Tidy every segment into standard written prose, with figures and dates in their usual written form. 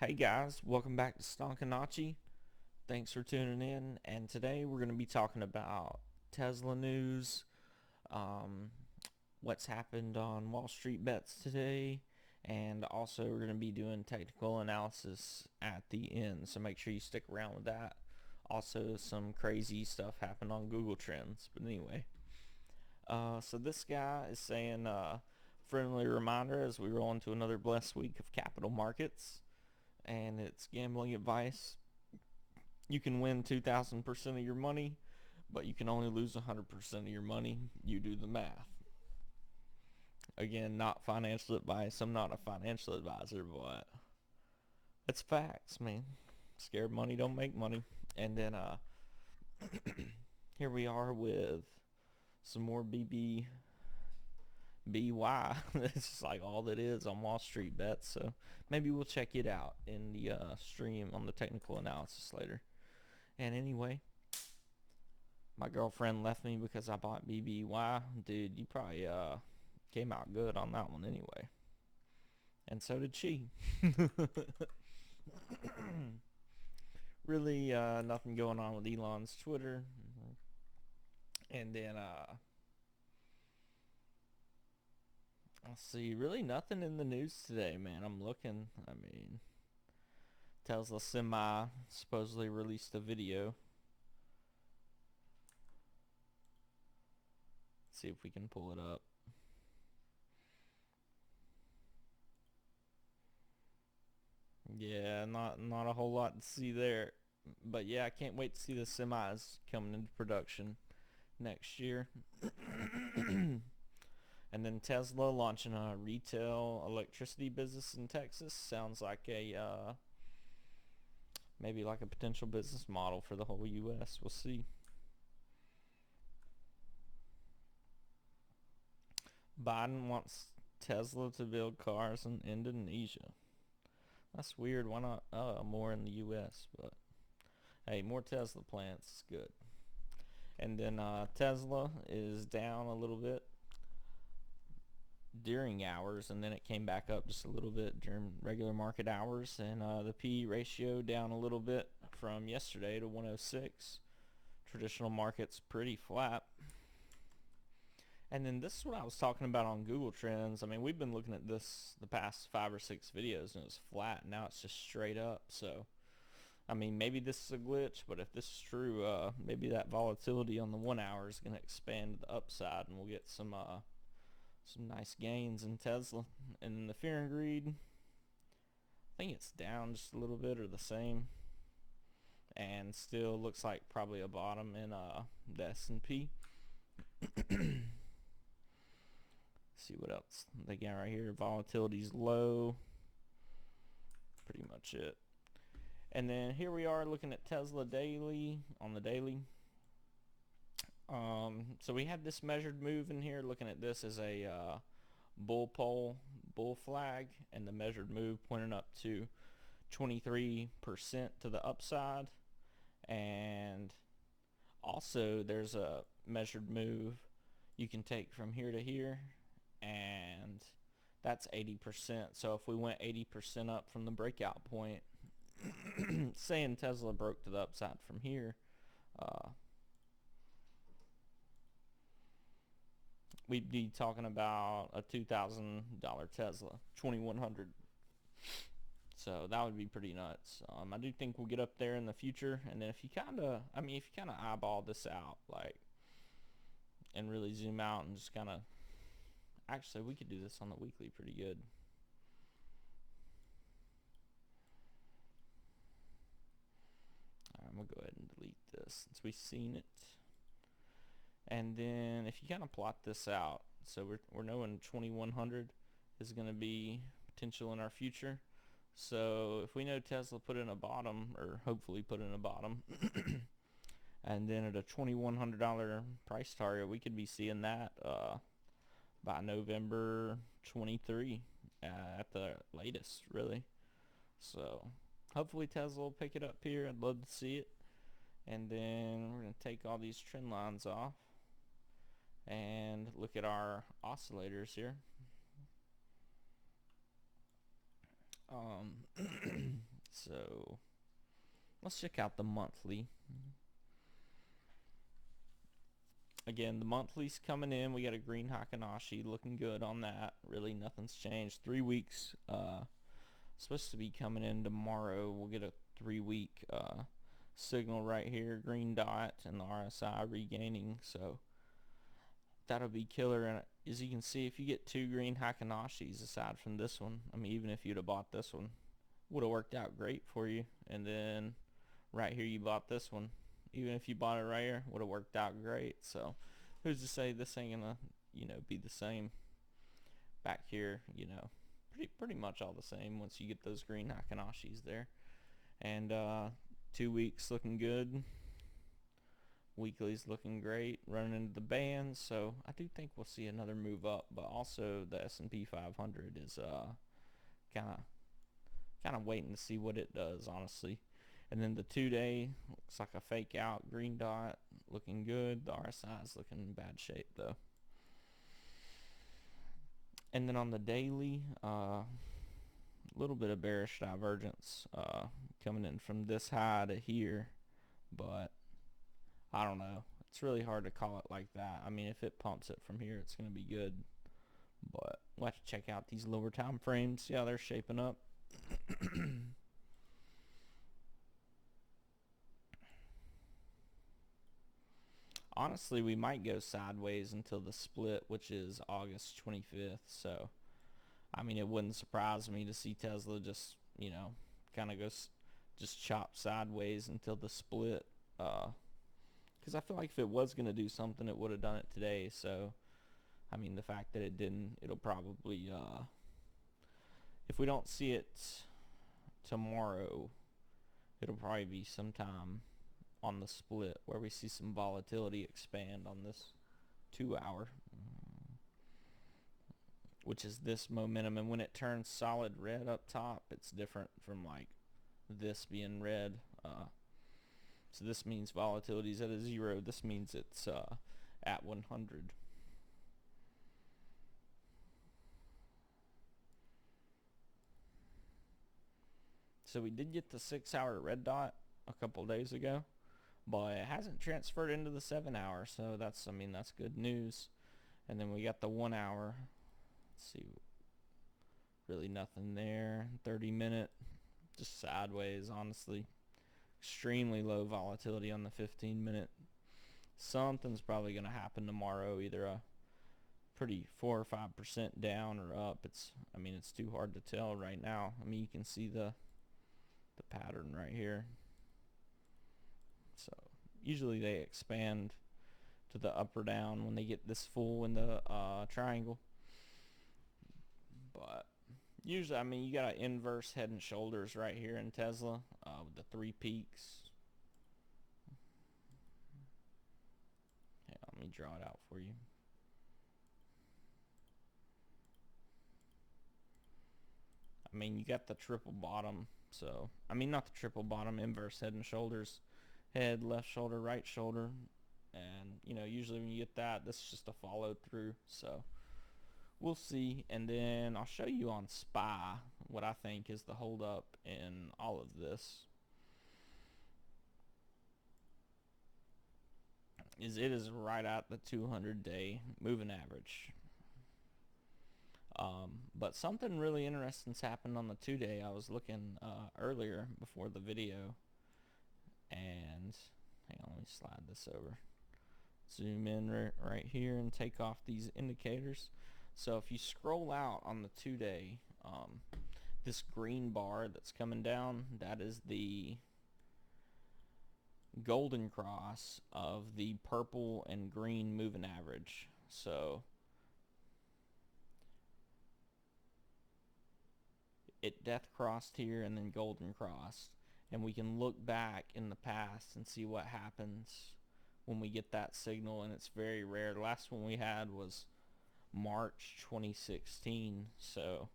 Hey guys, welcome back to Stonkanacci. Thanks for tuning in. And today we're going to be talking about Tesla news, um, what's happened on Wall Street bets today, and also we're going to be doing technical analysis at the end. So make sure you stick around with that. Also, some crazy stuff happened on Google Trends. But anyway, so this guy is saying, friendly reminder as we roll into another blessed week of capital markets, and it's gambling advice. You can win 2,000% of your money, but you can only lose 100% of your money. You do the math. Again, not financial advice. I'm not a financial advisor, but it's facts, man. Scared money don't make money. And then here we are with some more BY. It's just like all that is on Wall Street bets. So maybe we'll check it out in the stream on the technical analysis later. And anyway, my girlfriend left me because I bought BBY. Dude, you probably came out good on that one anyway. And so did she. Really nothing going on with Elon's Twitter. And then let's see, really nothing in the news today, man. I'm looking. I mean, Tesla Semi supposedly released a video. Let's see if we can pull it up. Yeah, not a whole lot to see there. But yeah, I can't wait to see the semis coming into production next year. And then Tesla launching a retail electricity business in Texas. Sounds like a maybe like a potential business model for the whole U.S. We'll see. Biden wants Tesla to build cars in Indonesia. That's weird. Why not more in the U.S.? But hey, more Tesla plants is good. And then Tesla is down a little bit during hours, and then it came back up just a little bit during regular market hours, and the P ratio down a little bit from yesterday to 106. Traditional market's pretty flat. And then this is what I was talking about on Google Trends. I mean, we've been looking at this the past 5 or 6 videos, and it was flat. Now it's just straight up. So I mean, maybe this is a glitch, but if this is true, maybe that volatility on the 1 hour is going to expand to the upside, and we'll get some nice gains in Tesla. And then the fear and greed, I think it's down just a little bit or the same, and still looks like probably a bottom in the S&P. See what else they got right here. Volatility's low. Pretty much it. And then here we are looking at Tesla daily on the daily. So we have this measured move in here. Looking at this as a bull flag, and the measured move pointing up to 23% to the upside. And also there's a measured move you can take from here to here, and that's 80%. So if we went 80% up from the breakout point, saying Tesla broke to the upside from here, we'd be talking about a $2,000 Tesla, 2100. So that would be pretty nuts. I do think we'll get up there in the future. And then if you kind of eyeball this out, like, and really zoom out and just kind of, actually we could do this on the weekly pretty good. I'm gonna go ahead and delete this since we've seen it. And then if you kind of plot this out, so we're knowing 2100 is going to be potential in our future. So if we know Tesla put in a bottom, or hopefully put in a bottom, and then at a $2,100 price target, we could be seeing that by November 23 at the latest, really. So hopefully Tesla will pick it up here. I'd love to see it. And then we're going to take all these trend lines off and look at our oscillators here. So let's check out the monthly. Again, the monthly's coming in. We got a green Hakanashi looking good on that. Really nothing's changed. 3 weeks supposed to be coming in tomorrow. We'll get a 3-week signal right here, green dot, and the RSI regaining. So that'll be killer. And as you can see, if you get 2 green Hakanashis aside from this one, I mean, even if you'd have bought this one, would have worked out great for you. And then right here you bought this one. Even if you bought it right here, would have worked out great. So who's to say this ain't gonna, be the same back here, pretty much all the same once you get those green Hakanashis there. And 2 weeks looking good. Weekly's looking great, running into the bands. So I do think we'll see another move up, but also the S&P 500 is kind of waiting to see what it does, honestly. And then the 2-day looks like a fake out green dot, looking good. The RSI is looking in bad shape though. And then on the daily, little bit of bearish divergence coming in from this high to here, but I don't know. It's really hard to call it like that. I mean, if it pumps it from here, it's going to be good, but we'll have to check out these lower time frames, see how they're shaping up. Honestly, we might go sideways until the split, which is August 25th. So, I mean, it wouldn't surprise me to see Tesla just, kind of go just chop sideways until the split. Because I feel like if it was going to do something, it would have done it today. So, I mean, the fact that it didn't, it'll probably, if we don't see it tomorrow, it'll probably be sometime on the split where we see some volatility expand on this 2 hour, which is this momentum. And when it turns solid red up top, it's different from like this being red. So this means volatility is at a 0. This means it's at 100. So we did get the 6 hour red dot a couple days ago, but it hasn't transferred into the 7 hour, so that's good news. And then we got the 1 hour. Let's see, really nothing there. 30-minute, just sideways, honestly. Extremely low volatility on the 15-minute. Something's probably going to happen tomorrow, either a pretty 4 or 5% down or up. It's too hard to tell right now. I mean, you can see the pattern right here. So usually they expand to the up or down when they get this full in the triangle. But usually, you got an inverse head and shoulders right here in Tesla with the 3 peaks. Yeah, let me draw it out for you. You got the triple bottom. So, not the triple bottom, inverse head and shoulders. Head, left shoulder, right shoulder. And, usually when you get that, this is just a follow through. So, we'll see. And then I'll show you on SPY what I think is the hold up in all of this. It is right at the 200-day moving average. But something really interesting's happened on the 2-day. I was looking earlier before the video, and hang on, let me slide this over. Zoom in right here and take off these indicators. So if you scroll out on the 2-day, this green bar that's coming down, that is the golden cross of the purple and green moving average. So it death crossed here and then golden crossed, and we can look back in the past and see what happens when we get that signal, and it's very rare. The last one we had was March 2016. So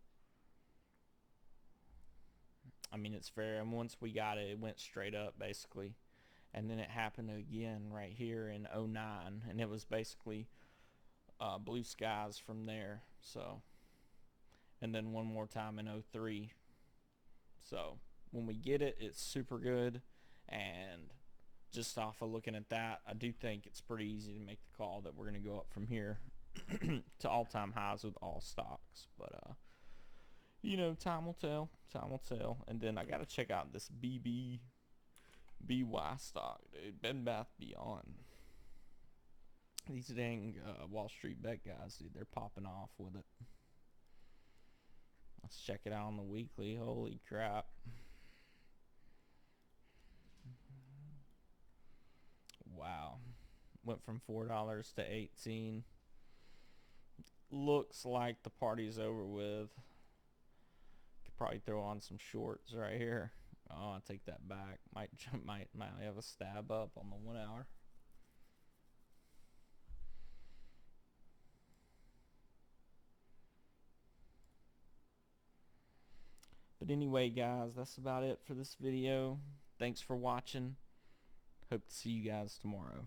it's fair, and once we got it, it went straight up basically, and then it happened again right here in 09, and it was basically blue skies from there. So, and then one more time in 03. So when we get it, it's super good. And just off of looking at that, I do think it's pretty easy to make the call that we're going to go up from here to all-time highs with all stocks. But you know, time will tell. Time will tell. And then I got to check out this BY stock, dude. Bed Bath Beyond. These dang Wall Street bet guys, dude, they're popping off with it. Let's check it out on the weekly. Holy crap. Wow. Went from $4 to $18. Looks like the party's over with. Could probably throw on some shorts right here. Oh, I take that back. Might have a stab up on the 1 hour. But anyway, guys, that's about it for this video. Thanks for watching. Hope to see you guys tomorrow.